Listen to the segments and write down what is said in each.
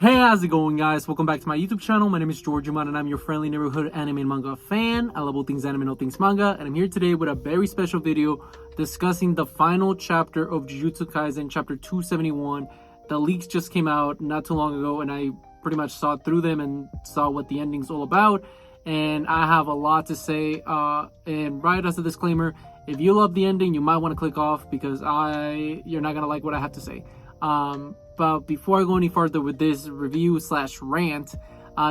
Hey, how's it going, guys? Welcome back to my YouTube channel. My name is George Uman, and I'm your friendly neighborhood anime and manga fan. I love all things anime and all things manga, and I'm here today with a very special video discussing the final chapter of Jujutsu Kaisen, chapter 271. The leaks just came out not too long ago, and I pretty much saw through them and saw what the ending's all about. And I have a lot to say. And right as a disclaimer, if you love the ending, you might want to click off because you're not gonna like what I have to say. But before I go any further with this review / rant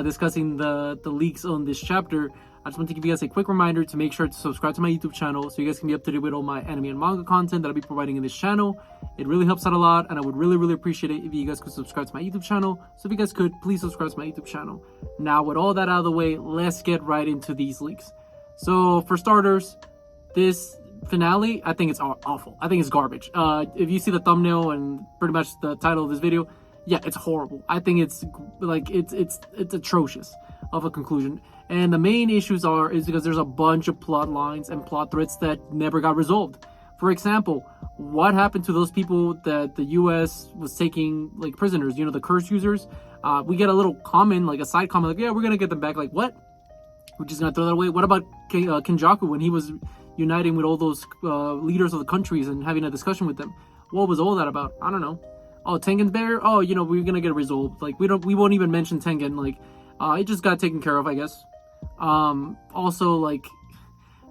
discussing the leaks on this chapter, I just want to give you guys a quick reminder to make sure to subscribe to my YouTube channel so you guys can be up to date with all my anime and manga content that I'll be providing in this channel. It really helps out a lot, and I would really appreciate it if you guys could subscribe to my YouTube channel. So if you guys could, please subscribe to my YouTube channel. Now, with all that out of the way, let's get right into these leaks. So for starters, this finale, I think it's awful. I think it's garbage. If you see the thumbnail and pretty much the title of this video, yeah, it's horrible. I think it's like it's atrocious of a conclusion. And the main issues is because there's a bunch of plot lines and plot threads that never got resolved. For example, what happened to those people that the US was taking like prisoners, you know, the curse users? We get a little comment, like a side comment, like, yeah, we're gonna get them back. Like, what? We're just gonna throw that away? What about Kenjaku when he was uniting with all those leaders of the countries and having a discussion with them? What was all that about? I don't know. Oh, Tengen's bear? Oh, you know, we're gonna get it resolved. Like, we won't even mention Tengen. Like, it just got taken care of, I guess. Also, like,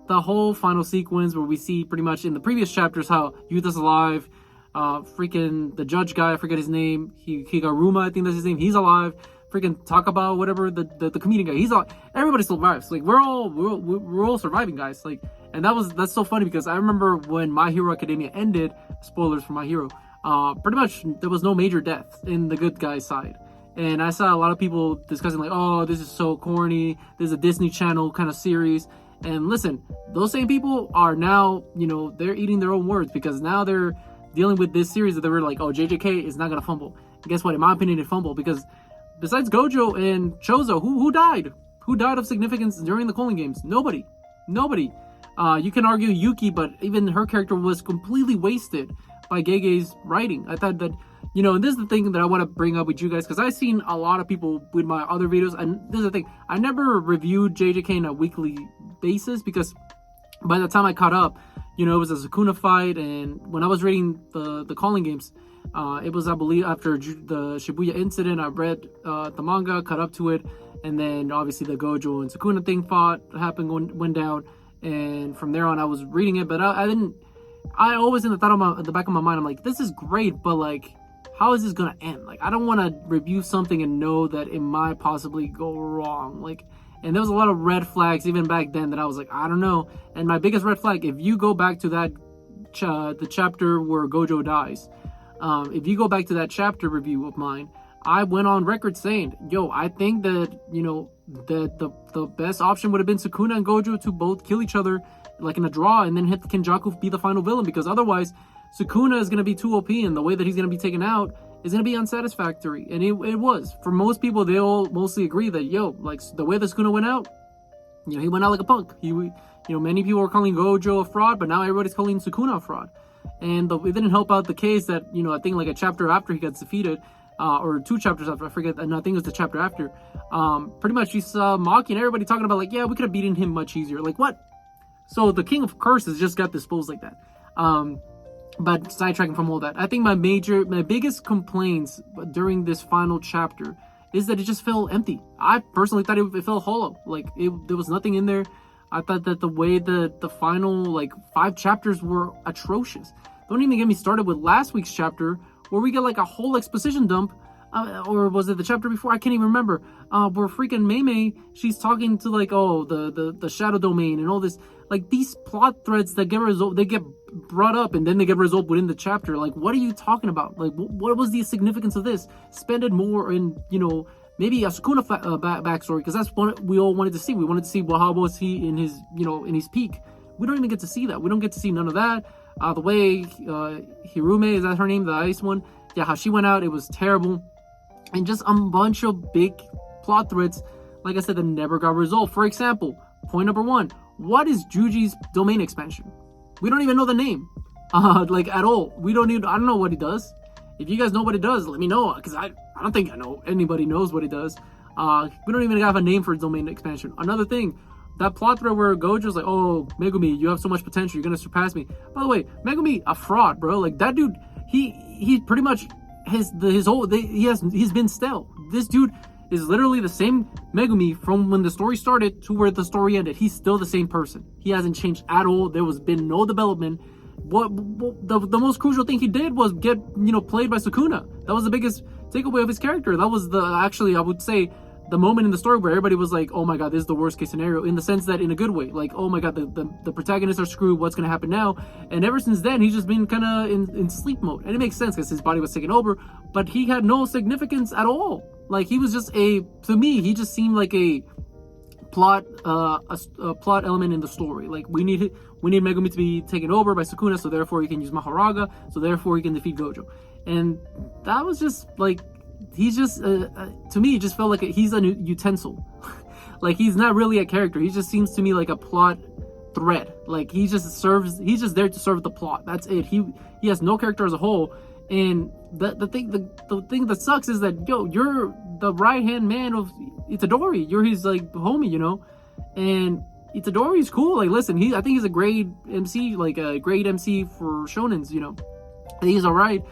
the whole final sequence where we see pretty much in the previous chapters how Yuta's alive. Freaking the judge guy, I forget his name. Higaruma, I think that's his name. He's alive. Freaking talk about whatever the comedian guy. He's all, everybody survives. Like, we're all surviving, guys. Like, and that's so funny because I remember when My Hero Academia ended. Spoilers for My Hero. Pretty much there was no major death in the good guy side, and I saw a lot of people discussing like, oh, this is so corny. This is a Disney Channel kind of series. And listen, those same people are now, you know, they're eating their own words because now they're dealing with this series that they were like, oh, JJK is not gonna fumble. And guess what? In my opinion, it fumbled because besides Gojo and Chozo, who died? Who died of significance during the Colon Games? Nobody. You can argue Yuki, but even her character was completely wasted by Gege's writing. I thought that, you know, and this is the thing that I want to bring up with you guys, because I've seen a lot of people with my other videos, and this is the thing, I never reviewed JJK on a weekly basis, because by the time I caught up, you know, it was a Sukuna fight, and when I was reading the Calling Games, it was, I believe, after the Shibuya incident, I read the manga, caught up to it, and then obviously the Gojo and Sukuna thing went down, and from there on I was reading it, but I always in the back of my mind, I'm like, this is great, but like, how is this gonna end? Like, I don't want to review something and know that it might possibly go wrong. Like, and there was a lot of red flags even back then that I was like, I don't know. And my biggest red flag, if you go back to that the chapter where Gojo dies, if you go back to that chapter review of mine, I went on record saying, yo, I think that, you know, that the best option would have been Sukuna and Gojo to both kill each other like in a draw, and then hit Kenjaku be the final villain, because otherwise Sukuna is going to be too OP, and the way that he's going to be taken out is going to be unsatisfactory. And it was. For most people, they all mostly agree that, yo, like, the way that Sukuna went out, you know, he went out like a punk. You know, many people were calling Gojo a fraud, but now everybody's calling Sukuna a fraud. And it didn't help out the case that, you know, I think like a chapter after he gets defeated, or 2 chapters after, I forget, and I think it was the chapter after, pretty much you saw Maki and everybody talking about like, yeah, we could have beaten him much easier. Like, what? So the King of Curses just got disposed like that. But sidetracking from all that, I think my biggest complaints during this final chapter is that it just felt empty. I personally thought it felt hollow. Like, there was nothing in there. I thought that the way the final like 5 chapters were atrocious. Don't even get me started with last week's chapter where we get like a whole exposition dump. Or was it the chapter before? I can't even remember. Where freaking Mei, she's talking to like, oh, the shadow domain and all this. Like, these plot threads that get resolved, they get brought up and then they get resolved within the chapter. Like, what are you talking about? Like, what was the significance of this? Spend it more in, you know, maybe a Sukuna backstory, because that's what we all wanted to see. We wanted to see, well, how was he in his, you know, in his peak? We don't even get to see that. We don't get to see none of that. The way Hirume, is that her name, the ice one? Yeah, how she went out, it was terrible. And just a bunch of big plot threads, like I said, that never got resolved. For example, point number 1, what is Juji's domain expansion? We don't even know the name, like, at all. I don't know what he does. If you guys know what it does, let me know, because I I don't think anybody knows what it does. We don't even have a name for its domain expansion. Another thing, that plot thread where Gojo's like, oh, Megumi, you have so much potential, you're gonna surpass me. By the way, Megumi, a fraud, bro. Like, that dude, he pretty much he's been stale. This dude is literally the same Megumi from when the story started to where the story ended. He's still the same person. He hasn't changed at all. There was been no development. What the most crucial thing he did was get played by Sukuna. That was the biggest takeaway of his character. That was actually, I would say, the moment in the story where everybody was like, oh my god, this is the worst case scenario, in the sense that in a good way, like, oh my god, the protagonists are screwed, what's gonna happen now? And ever since then, he's just been kind of in sleep mode. And it makes sense because his body was taken over, but he had no significance at all. Like, he was just to me, he just seemed like a plot element in the story. Like, we need Megumi to be taken over by Sukuna, so therefore he can use Maharaga, so therefore he can defeat Gojo. And that was just like, he's just to me, it just felt like he's a utensil. Like, he's not really a character. He just seems to me like a plot thread. Like, he's just there to serve the plot. That's it. He has no character as a whole. And the thing that sucks is that, you're the right hand man of Itadori. You're his like homie, and Itadori's cool. Like, listen, I think he's a great MC, like a great MC for shonens. I think he's all right.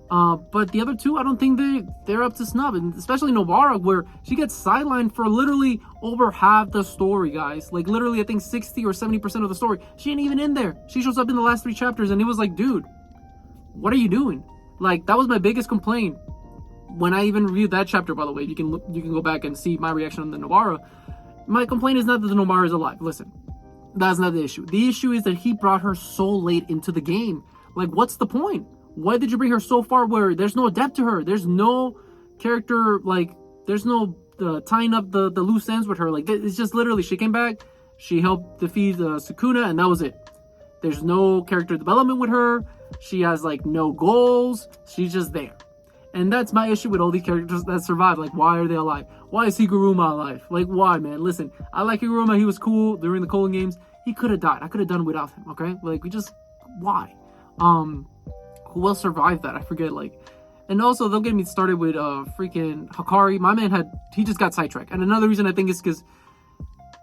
But the other two, I don't think they're up to snub, and especially Nobara, where she gets sidelined for literally over half the story, guys. Like, literally, I think 60 or 70% of the story. She ain't even in there. She shows up in the last 3 chapters, and it was like, dude, what are you doing? Like, that was my biggest complaint when I even reviewed that chapter. By the way, you can go back and see my reaction on the Nobara. My complaint is not that the Nobara is alive. Listen, that's not the issue. The issue is that he brought her so late into the game. Like, what's the point? Why did you bring her so far where there's no depth to her? There's no character, like, there's no tying up the loose ends with her. Like, it's just literally, she came back, she helped defeat Sukuna, and that was it. There's no character development with her. She has, like, no goals. She's just there. And that's my issue with all these characters that survive. Like, why are they alive? Why is Higuruma alive? Like, why, man? Listen, I like Higuruma. He was cool during the Colon Games. He could have died. I could have done without him, okay? Like, why? Who else survived that? I forget, like. And also, don't get me started with freaking Hakari. My man he just got sidetracked. And another reason I think is because,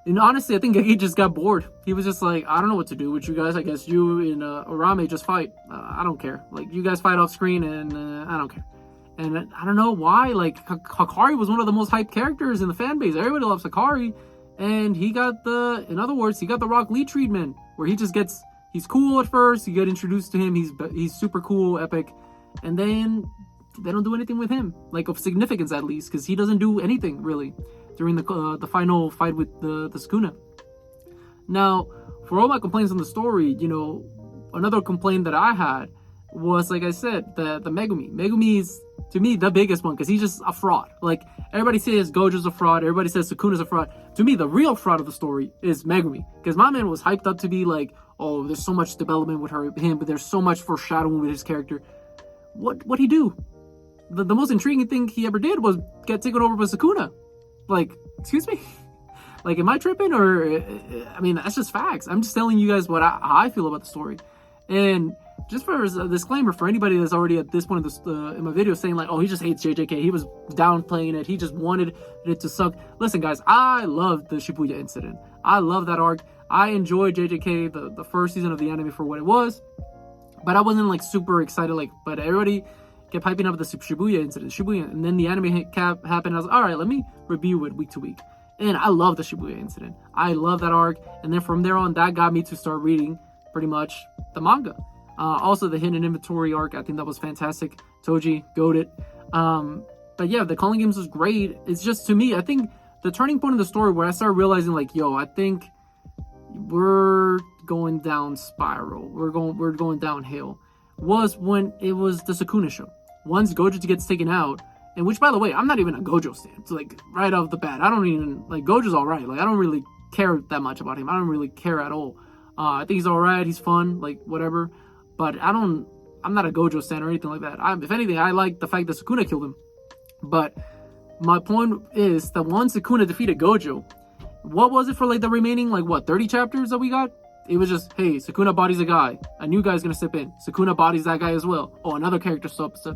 and honestly, I think he just got bored. He was just like, I don't know what to do with you guys. I guess you and Orame just fight. I don't care. Like, you guys fight off screen, and I don't care. And I don't know why. Like, Hakari was one of the most hyped characters in the fan base. Everybody loves Hakari. And he got in other words, he got the Rock Lee treatment, where he just gets, he's cool at first, you get introduced to him, he's super cool, epic, and then they don't do anything with him, like, of significance at least, because he doesn't do anything really during the final fight with the Sukuna. Now, for all my complaints on the story, another complaint that I had was, like I said, the Megumi is, to me, the biggest one, because he's just a fraud. Like, everybody says Gojo's a fraud, everybody says Sukuna's a fraud. To me, the real fraud of the story is Megumi, because my man was hyped up to be like, oh, there's so much development with him, but there's so much foreshadowing with his character. What'd he do? The most intriguing thing he ever did was get taken over by Sukuna. Like, excuse me? Like, am I tripping? Or, I mean, that's just facts. I'm just telling you guys how I feel about the story. And just for a disclaimer, for anybody that's already at this point in my video saying like, oh, he just hates JJK, he was downplaying it, he just wanted it to suck. Listen, guys, I love the Shibuya incident. I love that arc. I enjoyed JJK, the first season of the anime, for what it was, but I wasn't like super excited. Like, but everybody kept hyping up the Shibuya incident, and then the anime cap happened. I was like, all right, let me review it week to week. And I love the Shibuya incident. I love that arc, and then from there on, that got me to start reading pretty much the manga. Also, the hidden inventory arc, I think that was fantastic. Toji, goated. But yeah, the Calling Games was great. It's just, to me, I think the turning point in the story where I started realizing like, yo, I think we're going down spiral. We're going downhill. Was when it was the Sukuna show. Once Gojo gets taken out, and which, by the way, I'm not even a Gojo stan. So, like, right off the bat, I don't even, like, Gojo's alright. Like, I don't really care that much about him. I don't really care at all. I think he's alright, he's fun, like, whatever. But I'm not a Gojo stan or anything like that. If anything, I like the fact that Sukuna killed him. But my point is that once Sukuna defeated Gojo, what was it for, like, the remaining, like, what, 30 chapters that we got? It was just, hey, Sukuna bodies a guy. A new guy's gonna step in. Sukuna bodies that guy as well. Oh, another character steps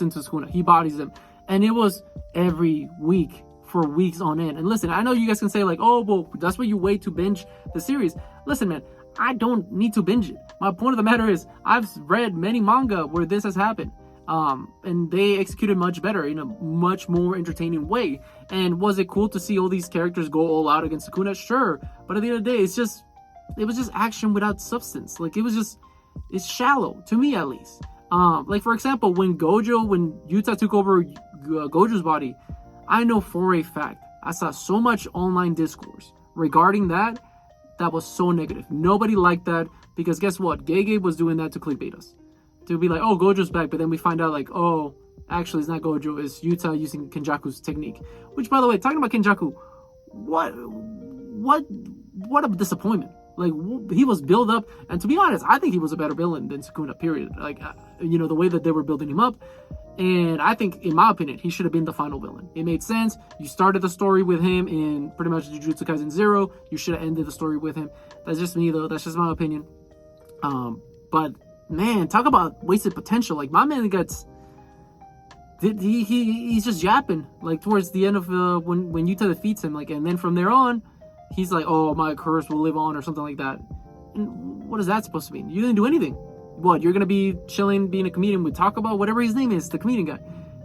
into Sukuna. He bodies him. And it was every week for weeks on end. And listen, I know you guys can say like, oh, well, that's what you wait to binge the series. Listen, man, I don't need to binge it. My point of the matter is I've read many manga where this has happened. And they executed much better in a much more entertaining way. And was it cool to see all these characters go all out against Sukuna? Sure. But at the end of the day, it was just action without substance. Like it's shallow, to me at least. Like for example, when Yuta took over Gojo's body, I know for a fact, I saw so much online discourse regarding that was so negative. Nobody liked that because guess what? Gege was doing that to clickbait us. To be like, oh, Gojo's back, but then we find out like, oh, actually it's not Gojo, it's Yuta using Kenjaku's technique. Which, by the way, talking about Kenjaku, what a disappointment. Like, he was built up, and to be honest, I think he was a better villain than Sukuna, period. Like, the way that they were building him up, and I think, in my opinion, he should have been the final villain. It made sense. You started the story with him in pretty much Jujutsu Kaisen 0. You should have ended the story with him. That's just me, though. That's just my opinion. But man, talk about wasted potential. Like, my man he's just yapping. Like, towards the end of when Yuta defeats him, like, and then from there on, he's like, oh, my curse will live on or something like that. And what is that supposed to mean? You didn't do anything. What, you're gonna be chilling, being a comedian with Takaba, whatever his name is, the comedian guy?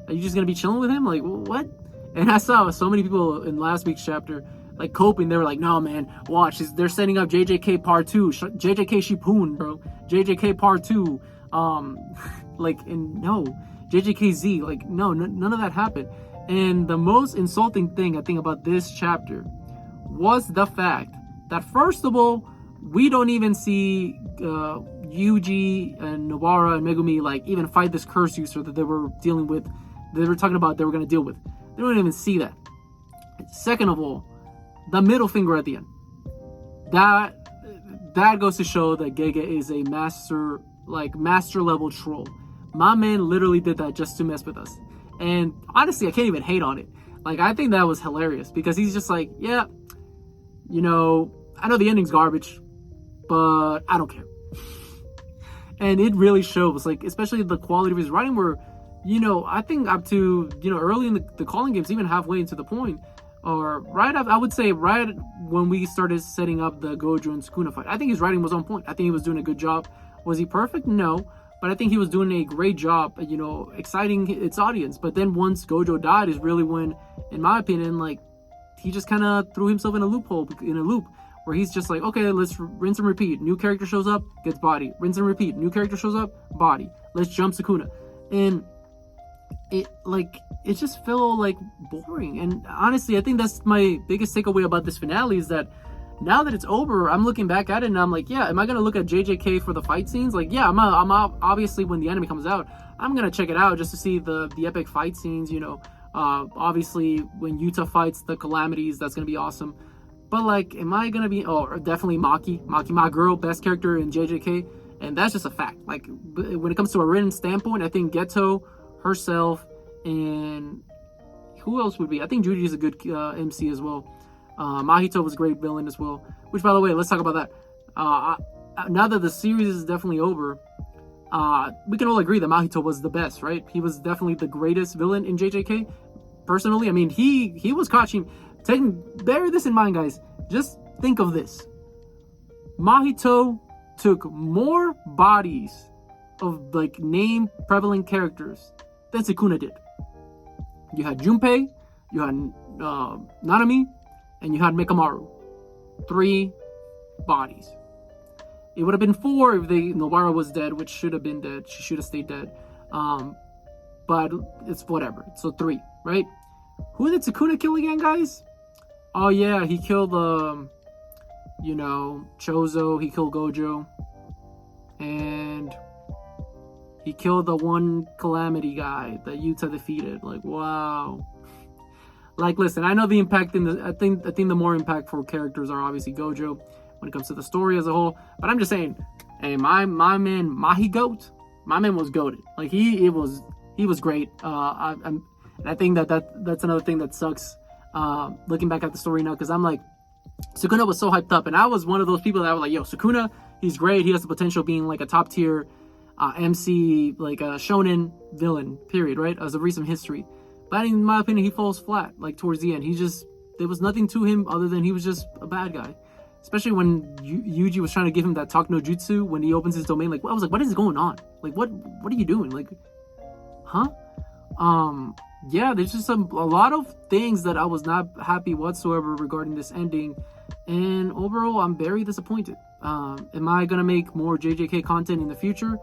Are you just gonna be chilling with him? Like, what? And I saw so many people in last week's chapter like coping. They were like, no, man, watch, they're setting up JJK part 2, JJK Shippuden, bro, JJK part 2, like, and no, JJKZ, like, no, none of that happened. And the most insulting thing I think about this chapter was the fact that, first of all, we don't even see Yuji and Nobara and Megumi like even fight this curse user that they were dealing with, they were talking about they were going to deal with. They don't even see that. Second of all, the middle finger at the end, that goes to show that Gege is a master level troll. My man literally did that just to mess with us. And honestly, I can't even hate on it. Like, I think that was hilarious because he's just like, yeah, I know the ending's garbage, but I don't care. And it really shows, like, especially the quality of his writing where, I think up to, early in the calling games, even halfway into the point, or right up, I would say right when we started setting up the Gojo and Sukuna fight, I think his writing was on point. I think he was doing a good job. Was he perfect? No. But I think he was doing a great job, exciting its audience. But then once Gojo died is really when, in my opinion, like, he just kind of threw himself in a loop, where he's just like, okay, let's rinse and repeat. New character shows up, gets body. Rinse and repeat. New character shows up, body. Let's jump Sukuna. And it just felt like boring. And honestly, I think that's my biggest takeaway about this finale is that now that it's over, I'm looking back at it and I'm like, yeah, am I gonna look at JJK for the fight scenes? Like, yeah, I'm obviously when the anime comes out, I'm gonna check it out just to see the epic fight scenes. Obviously when Yuta fights the calamities, that's gonna be awesome. But like, am I gonna be? Oh, definitely Maki, my girl, best character in JJK, and that's just a fact. Like, when it comes to a written standpoint, I think Geto, herself, and who else would be? I think Judy is a good MC as well. Mahito was a great villain as well. Which, by the way, let's talk about that. Now that the series is definitely over, we can all agree that Mahito was the best, right? He was definitely the greatest villain in JJK. Personally, I mean, he was catching. Bear this in mind, guys. Just think of this. Mahito took more bodies of like name prevalent characters than Sukuna did. You had Junpei, you had Nanami, and you had Mekamaru. 3 bodies. It would have been 4 if Nobara was dead, which should have been dead. She should have stayed dead. But it's whatever. So 3, right? Who did Sukuna kill again, guys? Oh yeah, he killed Chozo, he killed Gojo, and he killed the one calamity guy that Yuta defeated. Like, wow. Like, listen, I know the impact I think the more impactful characters are obviously Gojo when it comes to the story as a whole. But I'm just saying, hey, my man Mahi Goat, my man was goated. Like, he was great. I think that's another thing that sucks. Looking back at the story now, because I'm like, Sukuna was so hyped up, and I was one of those people that were like, yo, Sukuna, he's great, he has the potential of being like a top tier MC, like a shonen villain, period, right, as of recent history. But in my opinion, he falls flat, like, towards the end. There was nothing to him other than he was just a bad guy. Especially when Yuji was trying to give him that talk no jutsu when he opens his domain. Like, I was like, what is going on? Like, what are you doing? Like, huh? Yeah, there's just a lot of things that I was not happy whatsoever regarding this ending. And overall, I'm very disappointed. Am I gonna make more JJK content in the future?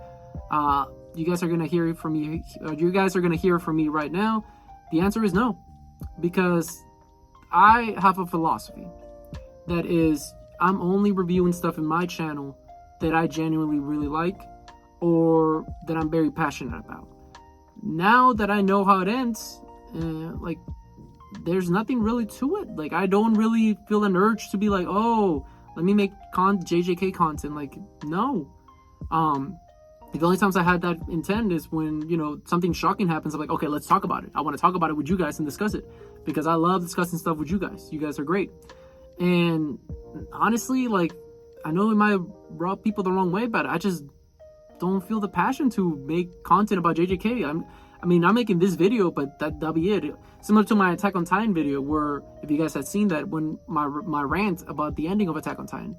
You guys are gonna hear from me. You guys are gonna hear from me right now. The answer is no, because I have a philosophy that is, I'm only reviewing stuff in my channel that I genuinely really like or that I'm very passionate about. Now that I know how it ends, like, there's nothing really to it. Like, I don't really feel an urge to be like, oh, let me make JJK content. Like, no. The only times I had that intent is when, you know, something shocking happens. I'm like, okay, let's talk about it. I want to talk about it with you guys and discuss it, because I love discussing stuff with you guys. You guys are great. And honestly, like, I know it might rub people the wrong way, but I just don't feel the passion to make content about JJK. I'm making this video, but that'll be it. Similar to my Attack on Titan video, where, if you guys had seen that, when my rant about the ending of Attack on Titan,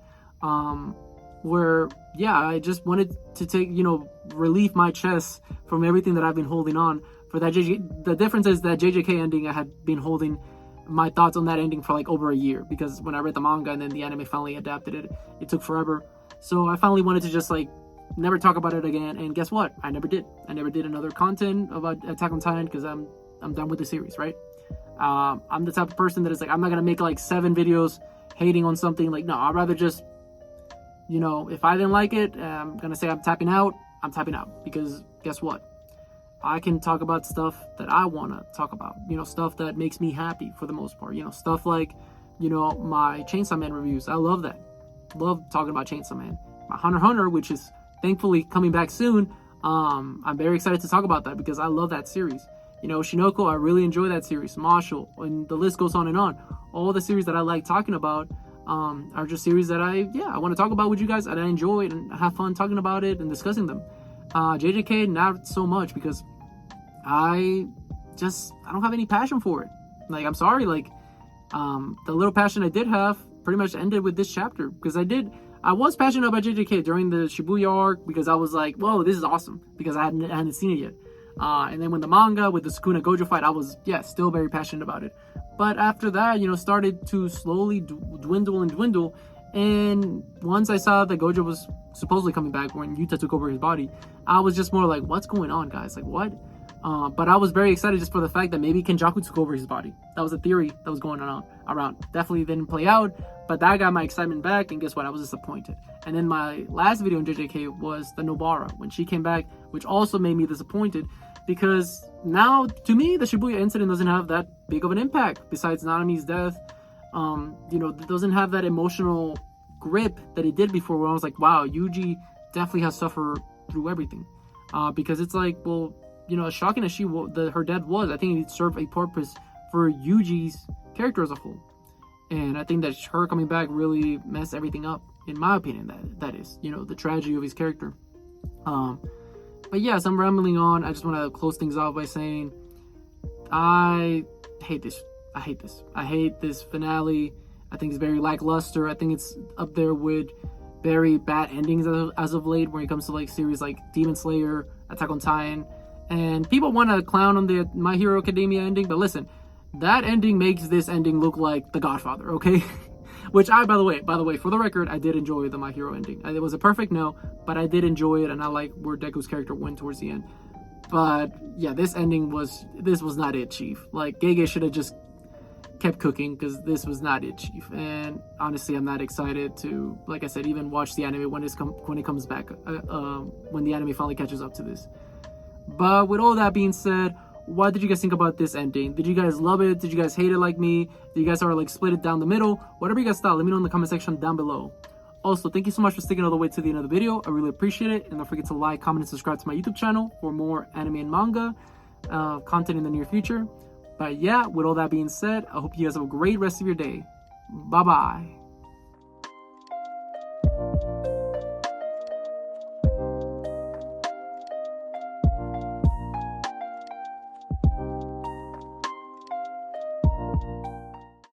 where, yeah, I just wanted to take, you know, relieve my chest from everything that I've been holding on for that the difference is that JJK ending, I had been holding my thoughts on that ending for like over a year, because when I read the manga and then the anime finally adapted it, it took forever. So I finally wanted to just, like, never talk about it again. And guess what? I never did another content about Attack on Titan, because I'm done with the series, right? I'm the type of person that is like, I'm not gonna make like 7 videos hating on something. Like, no, I'd rather just, you know, if I didn't like it, I'm gonna say I'm tapping out, because guess what? I can talk about stuff that I want to talk about, you know, stuff that makes me happy for the most part, you know, stuff like, you know, my Chainsaw Man reviews. I love that. Love talking about Chainsaw Man. My Hunter x Hunter, which is thankfully coming back soon. I'm very excited to talk about that, because I love that series. You know, Shinoko, I really enjoy that series. Marshall, and the list goes on and on. All the series that I like talking about are just series that I want to talk about with you guys, and I enjoy it and have fun talking about it and discussing them. JJK, not so much, because I don't have any passion for it. Like, I'm sorry, like, the little passion I did have pretty much ended with this chapter, because I was passionate about JJK during the Shibuya arc, because I was like, whoa, this is awesome, because I hadn't seen it yet. And then when the manga with the Sukuna Gojo fight, I was, still very passionate about it. But after that, you know, started to slowly dwindle. And once I saw that Gojo was supposedly coming back when Yuta took over his body, I was just more like, what's going on, guys? Like, what? But I was very excited just for the fact that maybe Kenjaku took over his body. That was a theory that was going on around. Definitely didn't play out, but that got my excitement back, and guess what? I was disappointed. And then my last video on JJK was the Nobara, when she came back, which also made me disappointed, because now, to me, the Shibuya incident doesn't have that big of an impact, besides Nanami's death. You know, it doesn't have that emotional grip that it did before, where I was like, wow, Yuji definitely has suffered through everything. Because it's like, well, you know, as shocking as her death was, I think it served a purpose for Yuji's character as a whole. And I think that her coming back really messed everything up, in my opinion. That is, you know, the tragedy of his character. But yes, I'm rambling on. I just want to close things off by saying I hate this. I hate this finale. I think it's very lackluster. I think it's up there with very bad endings as of late, when it comes to like series like Demon Slayer, Attack on Titan. And people want to clown on the My Hero Academia ending, but listen, that ending makes this ending look like The Godfather, okay? Which by the way, for the record, I did enjoy the My Hero ending. It was a perfect no, but I did enjoy it, and I like where Deku's character went towards the end. But yeah, this ending was not it, Chief. Like, Gege should have just kept cooking, because this was not it, Chief. And honestly, I'm not excited to, like I said, even watch the anime when it comes back, when the anime finally catches up to this. But with all that being said, what did you guys think about this ending? Did you guys love it? Did you guys hate it like me? Did you guys sort of like split it down the middle? Whatever you guys thought, let me know in the comment section down below. Also, thank you so much for sticking all the way to the end of the video. I really appreciate it. And don't forget to like, comment, and subscribe to my YouTube channel for more anime and manga content in the near future. But yeah, with all that being said, I hope you guys have a great rest of your day. Bye-bye.